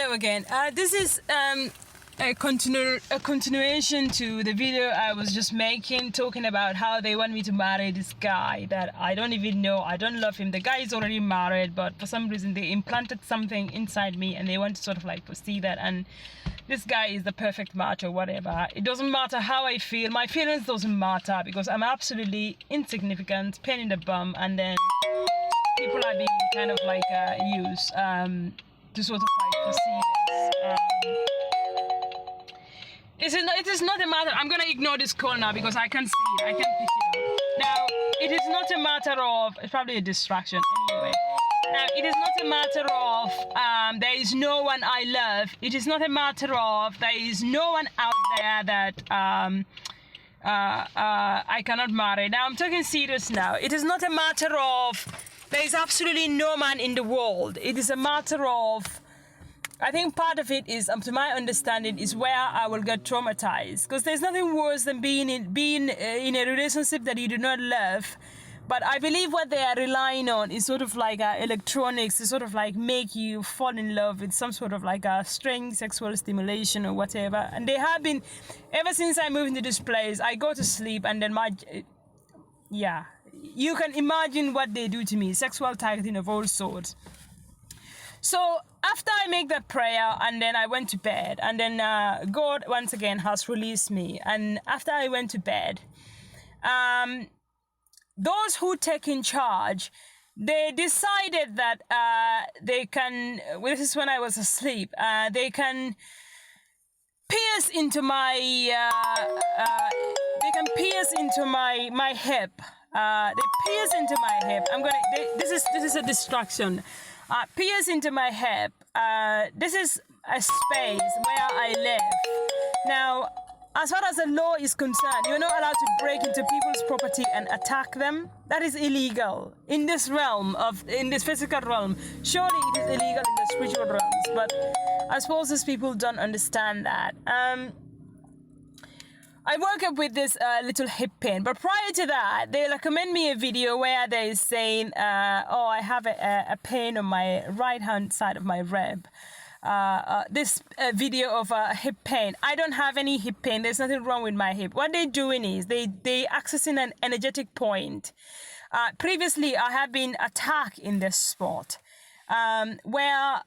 Hello again. This is a continuation to the video I was just making, talking about how they want me to marry this guy that I don't even know. I don't love him. The guy is already married, but for some reason they implanted something inside me and they want to sort of like foresee that. And this guy is the perfect match or whatever. It doesn't matter how I feel. My feelings doesn't matter because I'm absolutely insignificant, pain in the bum, and then people are being kind of like used to sort of like foresee this. It is not a matter. I'm gonna ignore this call now because I can see it. I can pick it up. Now, it is not a matter of. It's probably a distraction anyway. Now, it is not a matter of there is no one I love. It is not a matter of there is no one out there that I cannot marry. Now, I'm talking serious now. It is not a matter of there is absolutely no man in the world. It is a matter of, I think part of it is, to my understanding, is where I will get traumatized. Because there's nothing worse than being in a relationship that you do not love. But I believe what they are relying on is sort of like electronics to sort of like make you fall in love with some sort of like a strange sexual stimulation or whatever. And they have been, ever since I moved into this place, I go to sleep and then yeah, you can imagine what they do to me, sexual targeting of all sorts. So after I make that prayer and then I went to bed and then God once again has released me. And after I went to bed, those who take in charge, they decided that they can, this is when I was asleep, they can pierce into my, my hip. They pierce into my hip. This is a distraction. Pierce into my hip. This is a space where I live. Now, as far as the law is concerned, you're not allowed to break into people's property and attack them. That is illegal in this realm in this physical realm. Surely it is illegal in the spiritual realms, but I suppose these people don't understand that. I woke up with this little hip pain, but prior to that, they recommend me a video where they're saying, oh, I have a pain on my right-hand side of my rib. This video of hip pain. I don't have any hip pain. There's nothing wrong with my hip. What they're doing is they accessing an energetic point. Previously, I have been attacked in this spot where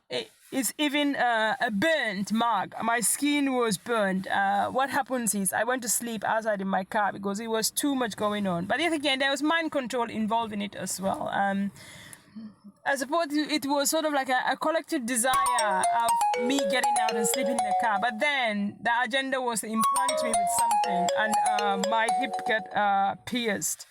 it's even a burnt mark. My skin was burnt. What happens is I went to sleep outside in my car because it was too much going on. But yet again, there was mind control involved in it as well. I suppose it was sort of like a collective desire of me getting out and sleeping in the car. But then the agenda was to implant me with something and my hip got pierced.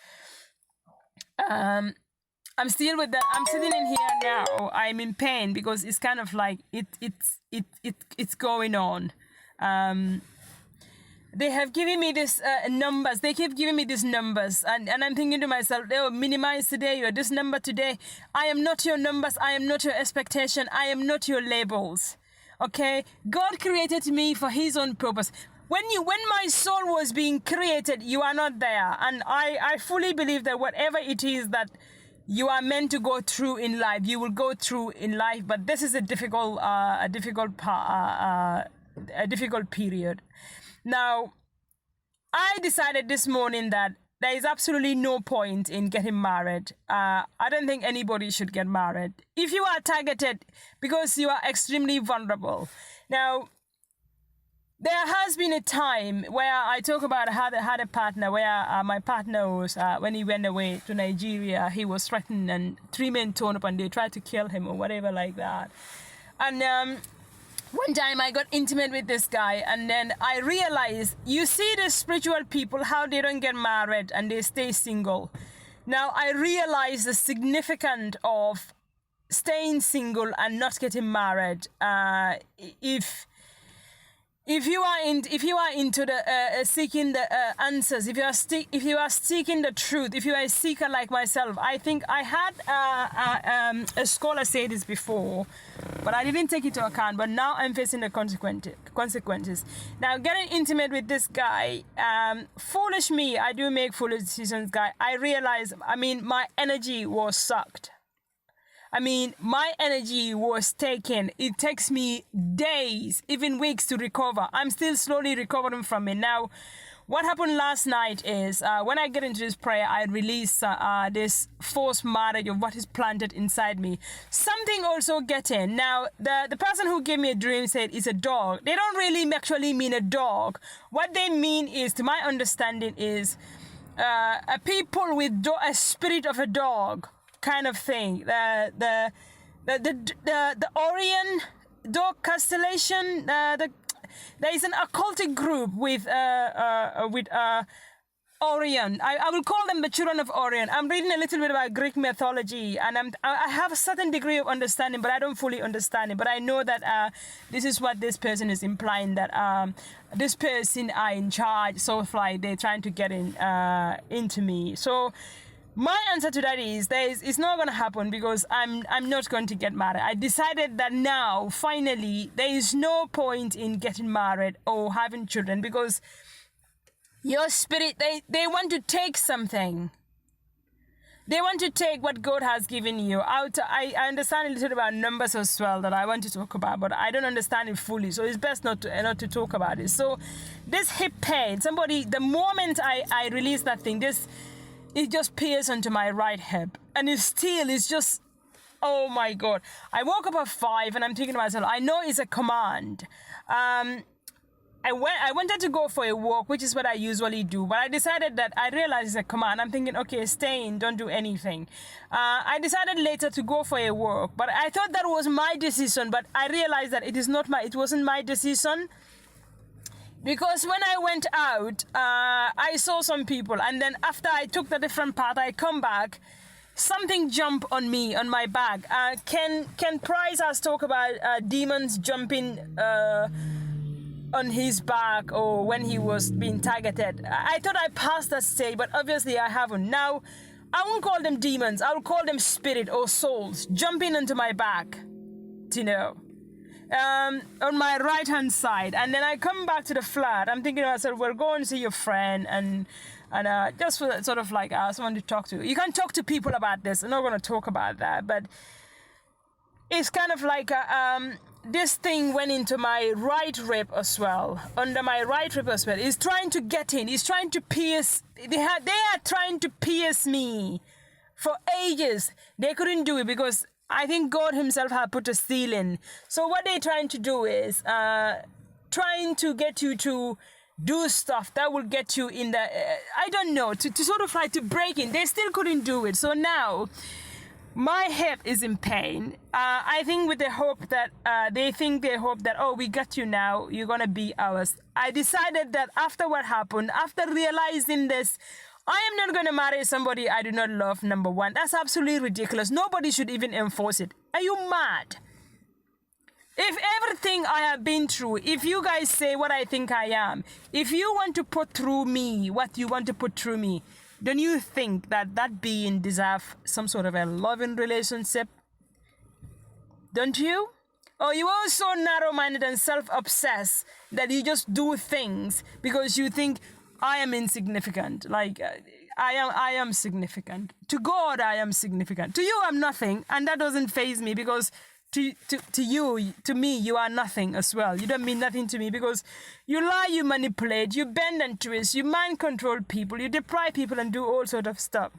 I'm still with that. I'm sitting in here now. I'm in pain because it's kind of like it's going on. They have given me this numbers. They keep giving me these numbers. And I'm thinking to myself, oh, minimize today, you're this number today. I am not your numbers. I am not your expectation. I am not your labels. Okay? God created me for his own purpose. When my soul was being created, you are not there. And I fully believe that whatever it is that you are meant to go through in life, you will go through in life. But this is a difficult period. Now, I decided this morning that there is absolutely no point in getting married. I don't think anybody should get married. If you are targeted because you are extremely vulnerable. Now, there has been a time where I talk about how I had a partner where my partner was, when he went away to Nigeria, he was threatened and 3 men turned up and they tried to kill him or whatever like that. And one time I got intimate with this guy and then I realized, you see the spiritual people, how they don't get married and they stay single. Now I realize the significance of staying single and not getting married. If you are into the seeking the answers, if you are seeking the truth, if you are a seeker like myself, I think I had a scholar say this before, but I didn't take it into account. But now I'm facing the consequences. Now getting intimate with this guy, foolish me, I do make foolish decisions, guy. I realize, my energy was sucked. I mean, my energy was taken. It takes me days, even weeks to recover. I'm still slowly recovering from it. Now, what happened last night is when I get into this prayer, I release this forced marriage of what is planted inside me. Something also get in. Now, the person who gave me a dream said it's a dog. They don't really actually mean a dog. What they mean is, to my understanding, is a people with a spirit of a dog kind of thing. The Orion dog constellation. There is an occultic group with Orion. I will call them the children of Orion. I'm reading a little bit about Greek mythology, and I have a certain degree of understanding, but I don't fully understand it. But I know that this is what this person is implying, that this person are in charge, so like they're trying to get into me. So my answer to that is it's not going to happen, because I'm not going to get married. I decided that now, finally, there is no point in getting married or having children, because your spirit, they want to take something. They want to take what God has given you out. I understand a little about numbers as well that I want to talk about, but I don't understand it fully. So it's best not to talk about it. So this hip pain, the moment I release that thing, it just pierced onto my right hip, and it's just, oh my God. I woke up at 5 and I'm thinking to myself, I know it's a command. I wanted to go for a walk, which is what I usually do, but I decided that I realized it's a command. I'm thinking, okay, stay in, don't do anything. I decided later to go for a walk, but I thought that was my decision, but I realized that it wasn't my decision. Because when I went out, I saw some people, and then after I took the different path, I come back, something jumped on me, on my back. Ken Price has talked about demons jumping on his back, or when he was being targeted. I thought I passed that stage, but obviously I haven't. Now, I won't call them demons. I will call them spirit or souls jumping onto my back, on my right hand side. And then I come back to the flat. I'm thinking to myself, we're going to see your friend, and just for sort of like someone to talk to. You can talk to people about this. I'm not going to talk about that, but it's kind of like this thing went into my right rib as well, under my right rib as well. It's trying to get in. It's trying to pierce. They are trying to pierce me for ages. They couldn't do it because I think God himself had put a seal in. So what they're trying to do is trying to get you to do stuff that will get you in the, I don't know, to sort of like to break in. They still couldn't do it. So now my hip is in pain. I think with the hope that, they hope that, oh, we got you now, you're going to be ours. I decided that after what happened, after realizing this, I am not going to marry somebody I do not love, number one. That's absolutely ridiculous. Nobody should even enforce it. Are you mad? If everything I have been through, if you guys say what I think I am, if you want to put through me what you want to put through me, don't you think that being deserves some sort of a loving relationship? Don't you? Or you are so narrow-minded and self-obsessed that you just do things because you think, I am insignificant. Like, I am significant. To God, I am significant. To you, I'm nothing. And that doesn't faze me, because to me, you are nothing as well. You don't mean nothing to me, because you lie, you manipulate, you bend and twist, you mind control people, you deprive people and do all sort of stuff.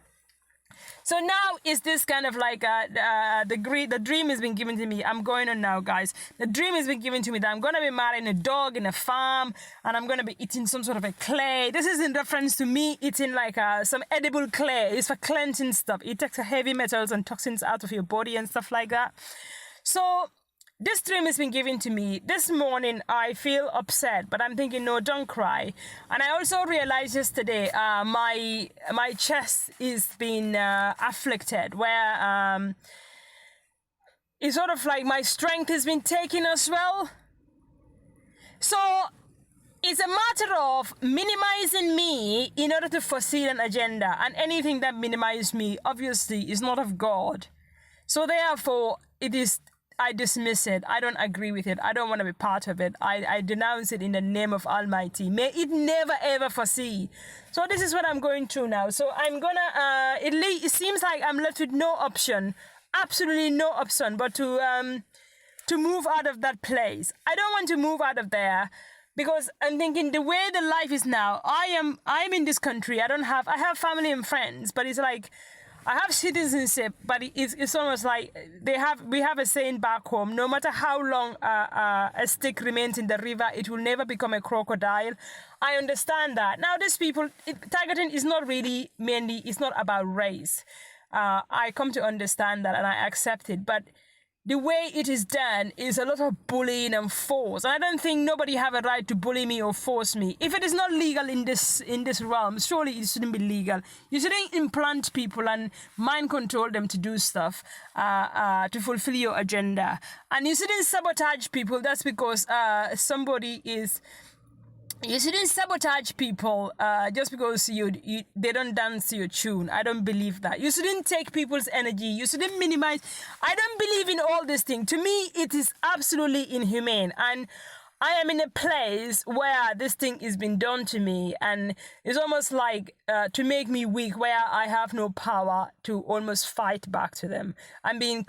So now is this kind of like the dream has been given to me. I'm going on now, guys. The dream has been given to me that I'm going to be marrying a dog in a farm, and I'm going to be eating some sort of a clay. This is in reference to me eating like some edible clay. It's for cleansing stuff. It takes heavy metals and toxins out of your body and stuff like that. So this dream has been given to me. This morning, I feel upset, but I'm thinking, no, don't cry. And I also realized yesterday, my chest is being afflicted, where it's sort of like my strength has been taken as well. So it's a matter of minimizing me in order to foresee an agenda. And anything that minimizes me, obviously, is not of God. So therefore, I dismiss it. I don't agree with it. I don't want to be part of it. I denounce it in the name of Almighty. May it never ever foresee. So this is what I'm going through now. So I'm gonna, it seems like I'm left with no option absolutely no option but to move out of that place. I don't want to move out of there because I'm thinking the way the life is now, I'm in this country. I have family and friends, but it's like I have citizenship, but it's almost like we have a saying back home: no matter how long a stick remains in the river, it will never become a crocodile. I understand that. Now, these people, targeting is not really mainly. It's not about race. I come to understand that and I accept it, but the way it is done is a lot of bullying and force. And I don't think nobody have a right to bully me or force me. If it is not legal in this realm, surely it shouldn't be legal. You shouldn't implant people and mind control them to do stuff to fulfill your agenda. And you shouldn't sabotage people. That's because somebody is. You shouldn't sabotage people just because they don't dance to your tune. I don't believe that. You shouldn't take people's energy. You shouldn't minimize. I don't believe in all this thing. To me, it is absolutely inhumane. And I am in a place where this thing is being done to me. And it's almost like to make me weak, where I have no power to almost fight back to them. I'm being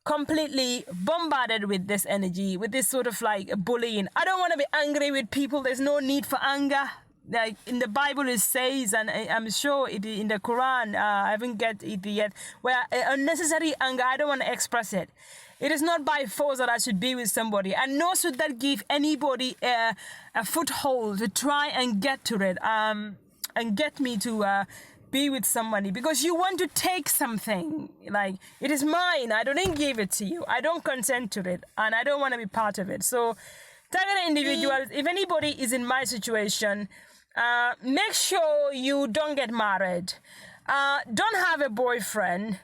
completely bombarded with this energy, with this sort of like bullying. I don't want to be angry with people. There's no need for anger. Like in the Bible it says, and I'm sure it in the Quran, I haven't get it yet, where unnecessary anger, I don't want to express it. It is not by force that I should be with somebody, and nor should that give anybody a foothold to try and get to it, and get me to be with somebody, because you want to take something. Like, it is mine. I don't give it to you. I don't consent to it, and I don't want to be part of it. So targeted individuals, if anybody is in my situation, make sure you don't get married. Don't have a boyfriend.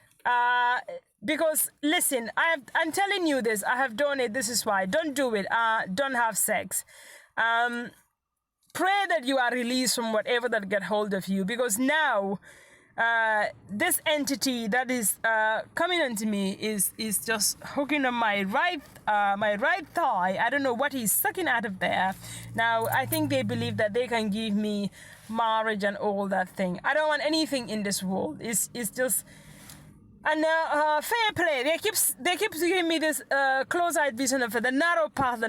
Because listen, I'm telling you this. I have done it. This is why. Don't do it. Don't have sex. Pray that you are released from whatever that get hold of you, because now this entity that is coming onto me is just hooking on my right thigh. I don't know what he's sucking out of there. Now I think they believe that they can give me marriage and all that thing. I don't want anything in this world. It's just. And fair play. They keep giving me this close-eyed vision of the narrow path.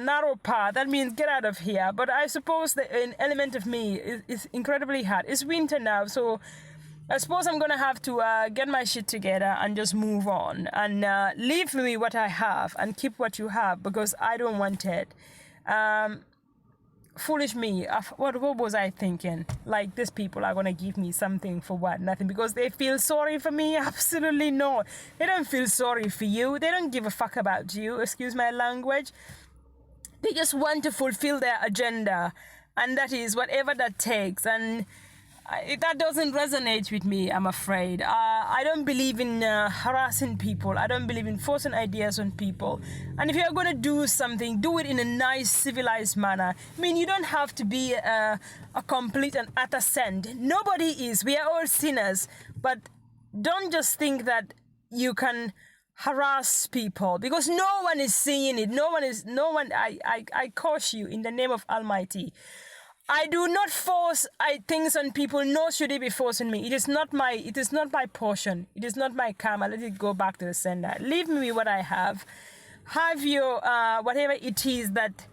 That means get out of here. But I suppose an element of me is incredibly hard. It's winter now, so I suppose I'm gonna have to get my shit together and just move on and leave me what I have and keep what you have, because I don't want it. Foolish me. What was I thinking? Like, these people are gonna give me something for what? Nothing. Because they feel sorry for me? Absolutely not. They don't feel sorry for you. They don't give a fuck about you. Excuse my language. They just want to fulfill their agenda, and that is whatever that takes. And that doesn't resonate with me, I'm afraid. I don't believe in harassing people. I don't believe in forcing ideas on people. And if you're going to do something, do it in a nice, civilized manner. I mean, you don't have to be a complete and utter saint. Nobody is. We are all sinners. But don't just think that you can harass people, because no one is seeing it. I caution you in the name of Almighty. I do not force things on people, nor should it be forcing me. It is not my portion. It is not my karma. Let it go back to the sender. Leave me with what I have. Have your whatever it is that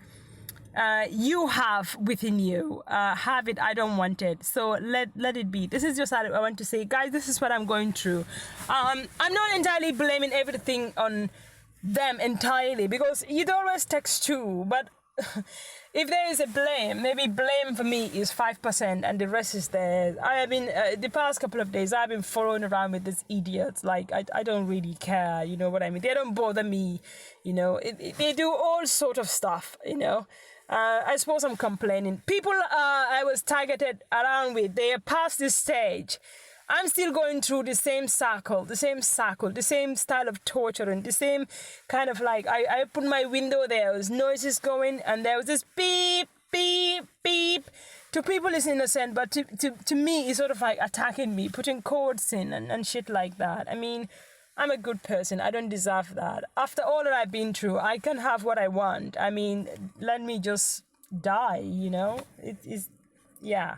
you have within you. Have it. I don't want it. So let it be. This is just what I want to say, guys. This is what I'm going through. I'm not entirely blaming everything on them entirely, because it always takes two, but. If there is a blame, maybe blame for me is 5% and the rest is theirs. I have been, the past couple of days, I've been following around with these idiots. Like, I don't really care, you know what I mean? They don't bother me, you know. They do all sort of stuff, you know. I suppose I'm complaining. People I was targeted around with, they are past this stage. I'm still going through the same cycle, the same style of torture, and the same kind of like, I put my window there, was noises going, and there was this beep, beep, beep. To people it's innocent, but to me it's sort of like attacking me, putting codes in and shit like that. I mean, I'm a good person. I don't deserve that. After all that I've been through, I can have what I want. I mean, let me just die, you know? It is, yeah.